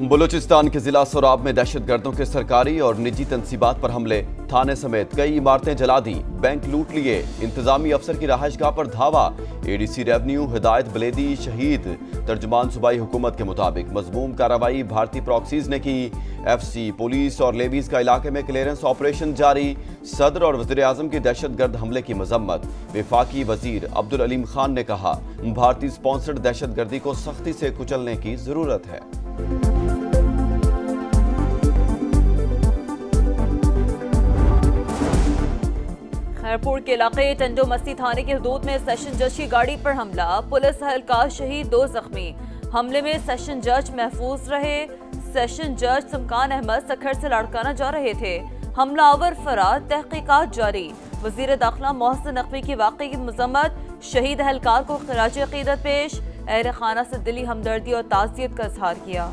बलूचिस्तान के जिला सोराब में दहशतगर्दों के सरकारी और निजी तंसीबात पर हमले, थाने समेत कई इमारतें जला दी, बैंक लूट लिए, इंतजामी अफसर की रहायशगाह पर धावा, एडीसी रेवन्यू हिदायत बलेदी शहीद। तर्जुमान सूबाई हुकूमत के मुताबिक मजमूम कार्रवाई भारतीय प्रॉक्सीज ने की। एफसी, पुलिस और लेवीज का इलाके में क्लियरेंस ऑपरेशन जारी। सदर और वज़ीर आज़म की दहशतगर्द हमले की मजम्मत। वफाकी वजीर अब्दुल अलीम खान ने कहा, भारतीय स्पॉन्सर्ड दहशतगर्दी को सख्ती से कुचलने की जरूरत है। खैरपुर के इलाके टंडो मस्ती थाने की हदूद में सेशन जज की गाड़ी पर हमला, पुलिस एहलकार शहीद, 2 जख्मी। हमले में सेशन जज महफूज रहे। सेशन जज सुमकान अहमद सखर से लाड़काना जा रहे थे। हमलावर फरार, तहकीकात जारी। वजीर दाखिला मोहसिन नकवी की वाक़े की मजम्मत, शहीद एहलकार को खराज अकीदत पेश। अहल खाना से दिली हमदर्दी और ताज़ियत का इजहार किया।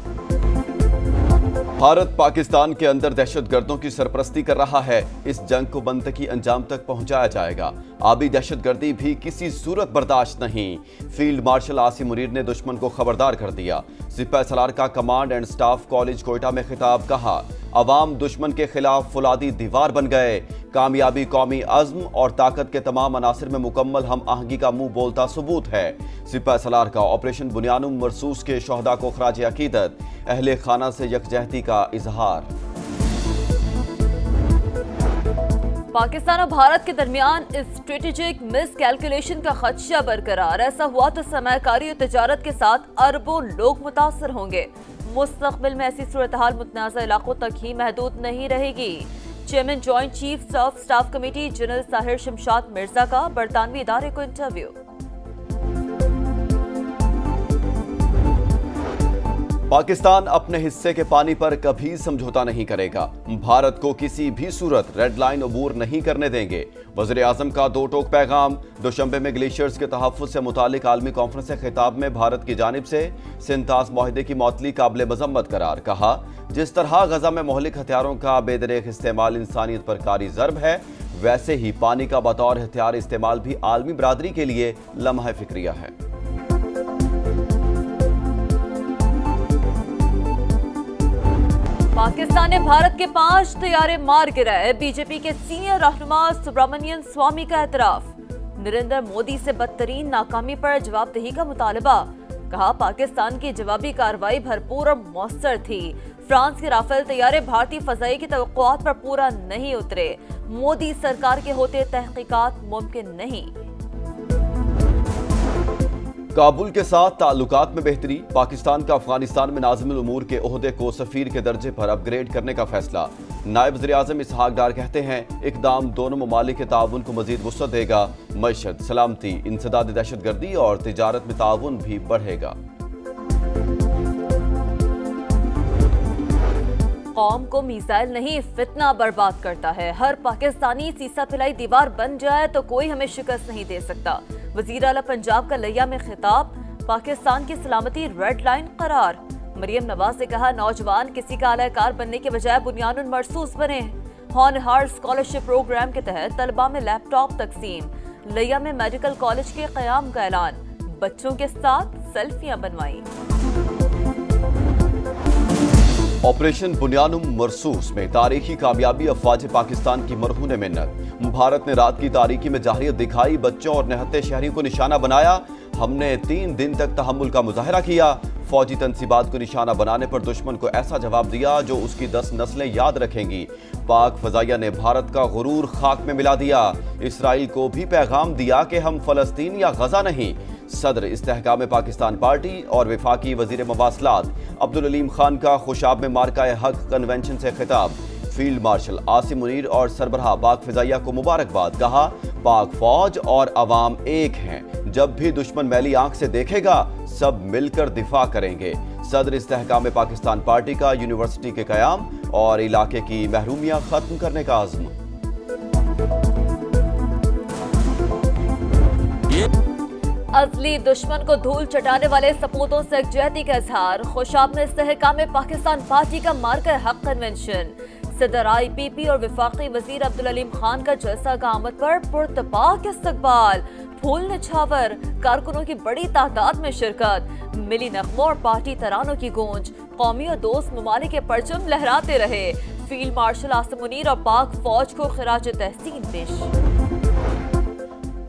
भारत पाकिस्तान के अंदर दहशतगर्दों की सरपरस्ती कर रहा है। इस जंग को मनतकी अंजाम तक पहुंचाया जाएगा। आबी दहशतगर्दी भी किसी सूरत बर्दाश्त नहीं। फील्ड मार्शल आसिम मुनीर ने दुश्मन को खबरदार कर दिया। सिपह सलार का command and staff college Quetta में खिताब, कहा, अवाम दुश्मन के खिलाफ फुलादी दीवार बन गए। कामयाबी कौमी अज़्म और ताकत के तमाम अनासिर में मुकम्मल हम आहंगी का मुंह बोलता सबूत है। सिपह सलार का ऑपरेशन बुनियानुम मरसूस के शोहदा को खराज अकीदत, अहले खाना से यकजहती का इजहार। पाकिस्तान और भारत के दरमियान स्ट्रेटेजिक मिस कैलकुलेशन का खदशा बरकरार। ऐसा हुआ तो सरमायाकारी और तजारत के साथ अरबों लोग मुतासर होंगे। मुस्तकबिल में ऐसी सूरत हाल मुतनाज़ा इलाकों तक ही महदूद नहीं रहेगी। Chairman joint chief of staff committee general Sahir Shamshad Mirza का बरतानवी इदारे को इंटरव्यू। पाकिस्तान अपने हिस्से के पानी पर कभी समझौता नहीं करेगा। भारत को किसी भी सूरत रेड लाइन अबूर नहीं करने देंगे। वज़ीर आज़म का 2 टोक पैगाम। दोशंबे में ग्लेशियर्स के तहफ़्फ़ुज़ से मुतालिक आलमी कॉन्फ्रेंस के खिताब में भारत की जानिब से सिंतास माहिदे की मअतली काबिल मज़म्मत करार, कहा, जिस तरह गजा में मोहलिक हथियारों का बेदरेक इस्तेमाल इंसानियत पर कारी ज़र्ब है, वैसे ही पानी का बतौर हथियार इस्तेमाल भी आलमी बरादरी के लिए लम्हा फिक्रिया है। पाकिस्तान ने भारत के 5 तैयारे मार गिराए। बीजेपी के सीनियर रहनुमा सुब्रमण्यम स्वामी का एतराफ। नरेंद्र मोदी से बदतरीन नाकामी पर जवाबदेही का मुतालबा, कहा, पाकिस्तान की जवाबी कार्रवाई भरपूर और मौसर थी। फ्रांस के राफेल तैयारे भारतीय फजाई की तवक्कुआत पर पूरा नहीं उतरे। मोदी सरकार के होते तहकीकात मुमकिन नहीं। काबुल के साथ ताल्लुकात में बेहतरी। पाकिस्तान का अफगानिस्तान में नाज़िमुल उमूर के ओहदे को सफीर के दर्जे पर अपग्रेड करने का फैसला। नायब वज़ीर आज़म इसहाक डार कहते हैं, इक़दाम दोनों ममालिक के ताउन को मज़ीद वुसअत देगा। मईशत, सलामती, इंसदाद दहशतगर्दी और तिजारत में ताउन भी बढ़ेगा। कौम को मिसाइल नहीं, फितना बर्बाद करता है। हर पाकिस्तानी सीसा पिलाई दीवार बन जाए तो कोई हमें शिकस्त नहीं दे सकता। वज़ीर आला पंजाब का लिया में खिताब, पाकिस्तान की सलामती रेड लाइन करार। मरियम नवाज ने कहा, नौजवान किसी का आलाकार बनने के बजाय बुनियानुन मरसूस बने। हॉनहार स्कॉलरशिप प्रोग्राम के तहत तलबा में लैपटॉप तकसीम। लिया में मेडिकल कॉलेज के क़याम का ऐलान। बच्चों के साथ सेल्फियां बनवाई। ऑपरेशन बुनियानुम मरसूस में तारीखी कामयाबी अफवाज पाकिस्तान की मरहून मिन्नत। भारत ने रात की तारीकी में जाहिरियत दिखाई, बच्चों और निहत्ते शहरियों को निशाना बनाया। हमने 3 दिन तक तहम्मुल का मुजाहरा किया। फौजी तनसीबात को निशाना बनाने पर दुश्मन को ऐसा जवाब दिया जो उसकी 10 नस्लें याद रखेंगी। पाक फजाइया ने भारत का गुरूर खाक में मिला दिया। इसराइल को भी पैगाम दिया कि हम फलस्तीन या गजा नहीं। सदर इस्तेहकाम पाकिस्तान पार्टी और वफाकी वजीर मवासलात अब्दुल अलीम खान का खुशाब में मार्का हक कन्वेंशन से खिताब। फील्ड मार्शल आसिम मुनीर और सरबराह पाक फजाइया को मुबारकबाद, कहा, पाक फौज और अवाम एक हैं। जब भी दुश्मन मैली आंख से देखेगा सब मिलकर दिफा करेंगे। सदर इस्तेहकाम पाकिस्तान पार्टी का यूनिवर्सिटी के कयाम और इलाके की महरूमियां खत्म करने का आज़म। असली दुश्मन को धूल चटाने वाले सपूतों से यकजहती का इजहार। खुशाब में इस्तेहकाम पाकिस्तान पार्टी का मार्का हक कन्वेंशन। सदर IPP और वफाकी वजीर अब्दुल अलीम खान का जलसा आमद पर पुरतपाक इस्तकबाल। फूल निछावर, कारकुनों की बड़ी तादाद में शिरकत, मिली नगमों और पार्टी तरानों की गूंज, कौमी और दोस्त ममालिक के परचम लहराते रहे। फील्ड मार्शल आसिम मुनीर और पाक फौज को खिराज तहसीन पेश।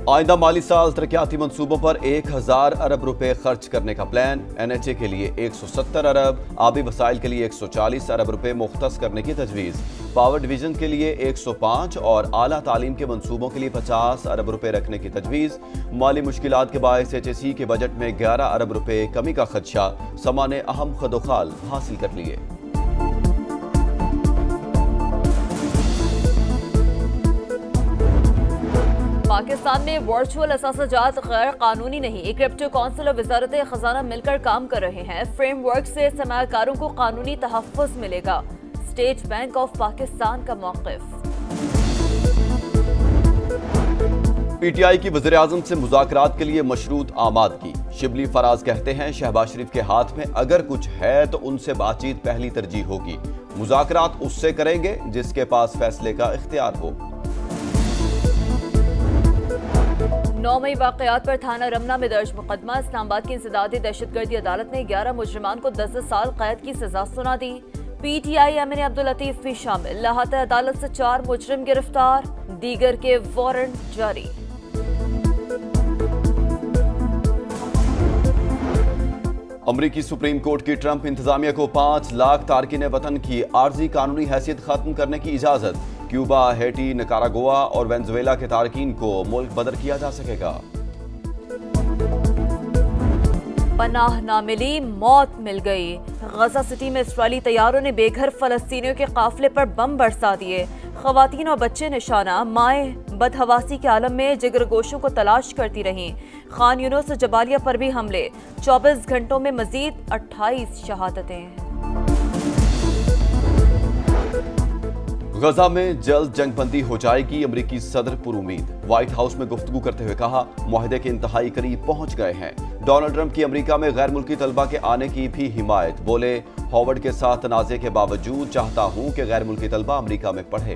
आइंदा माली साल तरक्याती मंसूबों पर 1000 अरब रुपए खर्च करने का प्लान। NHA के लिए 170 अरब, आबी वसाइल के लिए 140 अरब रुपए मुख्तस करने की तजवीज़। पावर डिवीजन के लिए 105 और आला तालीम के मंसूबों के लिए 50 अरब रुपए रखने की तजवीज़। माली मुश्किलात के बायस HSE के बजट में 11 अरब रुपए कमी का खदशा। समा ने अहम खदोखाल हासिल कर लिए। पाकिस्तान में वर्चुअल असासाजात गैर कानूनी नहीं। क्रिप्टो काउंसिल और वजारत खजाना मिलकर काम कर रहे हैं। फ्रेमवर्क से सरमायाकारों को कानूनी तहफ़्फ़ुज़ मिलेगा। स्टेट बैंक ऑफ पाकिस्तान का मौक़िफ़। PTI की वज़ीर-ए-आज़म से मुज़ाकरात के लिए मशरूत आमादगी। शिबली फराज कहते हैं शहबाज शरीफ के हाथ में अगर कुछ है तो उनसे बातचीत पहली तरजीह होगी। मुज़ाकरात उससे करेंगे जिसके पास फैसले का इख्तियार हो। 9 मई वाक़यात पर थाना रमना में दर्ज मुकदमा। इस्लामाबाद की इंसदादी दहशतगर्दी अदालत ने 11 मुजरिमान को 10 साल कैद की सजा सुना दी। PTI MN अब्दुल लतीफ भी शामिल। लाहौर अदालत से 4 मुजरिम गिरफ्तार, दीगर के वारंट जारी। अमरीकी सुप्रीम कोर्ट की ट्रंप इंतजामिया को 5 लाख तारकिन वतन की आर्जी कानूनी हैसियत खत्म करने की इजाजत। क्यूबा, हैटी, निकारागुआ और वेनेजुएला के तारकीन को मुल्क बदर किया जा सकेगा। पनाह ना मिली, मौत मिल गई। गजा सिटी में इस्राएली तैयारों ने बेघर फलस्तीनियों के काफिले पर बम बरसा दिए। खवातीन और बच्चे निशाना। माएँ बदहवासी के आलम में जिगरगोशों को तलाश करती रहीं। खान यूनुस और जबालिया पर भी हमले। 24 घंटों में मजीद 28 शहादतें। गजा में जल्द जंगबंदी हो जाएगी। अमरीकी सदर पुरुमीद। व्हाइट हाउस में गुफ्तगू करते हुए कहा मुआहदे के इंतहाई करीब पहुंच गए हैं। डोनाल्ड ट्रंप की अमरीका में गैर मुल्की तलबा के आने की भी हिमायत। बोले हॉवर्ड के साथ तनाज़े के बावजूद चाहता हूं कि गैर मुल्की तलबा अमरीका में पढ़े।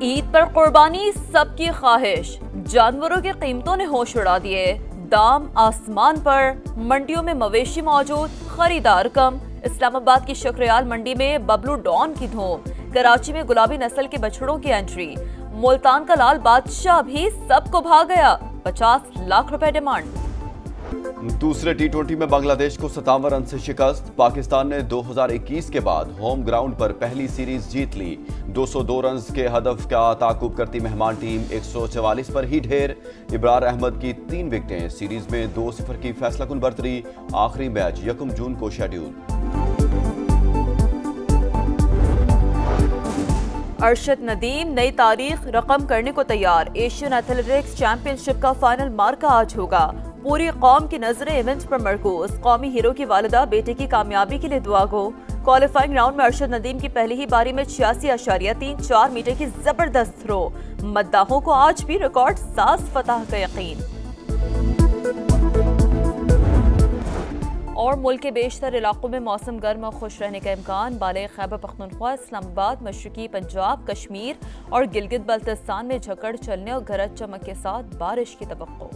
ईद पर कुर्बानी सबकी ख्वाहिश। जानवरों की कीमतों ने होश उड़ा दिए। दाम आसमान पर। मंडियों में मवेशी मौजूद, खरीदार कम। इस्लामाबाद की शुक्रयाल मंडी में बबलू डॉन की धूम। कराची में गुलाबी नस्ल के बछड़ों की एंट्री। मुल्तान का लाल बादशाह भी सबको भा गया। 50 लाख रुपए डिमांड। दूसरे T20 में बांग्लादेश को 57 रन से शिकस्त। पाकिस्तान ने 2021 के बाद होम ग्राउंड पर पहली सीरीज जीत ली। 202 रन के हदफ का ताकुब करती मेहमान टीम 144 पर ही ढेर। इब्रार अहमद की 3 विकेटें। सीरीज में 2-0 की फैसलाकुन बर्तरी। आखिरी मैच 1 जून को शेड्यूल। अरशद नदीम नई तारीख रकम करने को तैयार। एशियन एथलेटिक्स चैंपियनशिप का फाइनल मार्का आज होगा। पूरी कौम की नजरें इवेंट पर मरकूज। कौमी हीरो की वालिदा बेटे की कामयाबी के लिए दुआ गो। क्वालिफाइंग राउंड में अरशद नदीम की पहली ही बारी में 86.34 मीटर की जबरदस्त थ्रो। मद्दाहों को आज भी रिकॉर्ड साज फतह का यकीन। और मुल्क के बेशतर इलाकों में मौसम गर्म और खुश रहने का इम्कान। बाले खैबर पख्तूनख्वा, इस्लामाबाद, मशरकी पंजाब, कश्मीर और गिलगित बल्तिस्तान में झकड़ चलने और गरज चमक के साथ बारिश की तवक्को।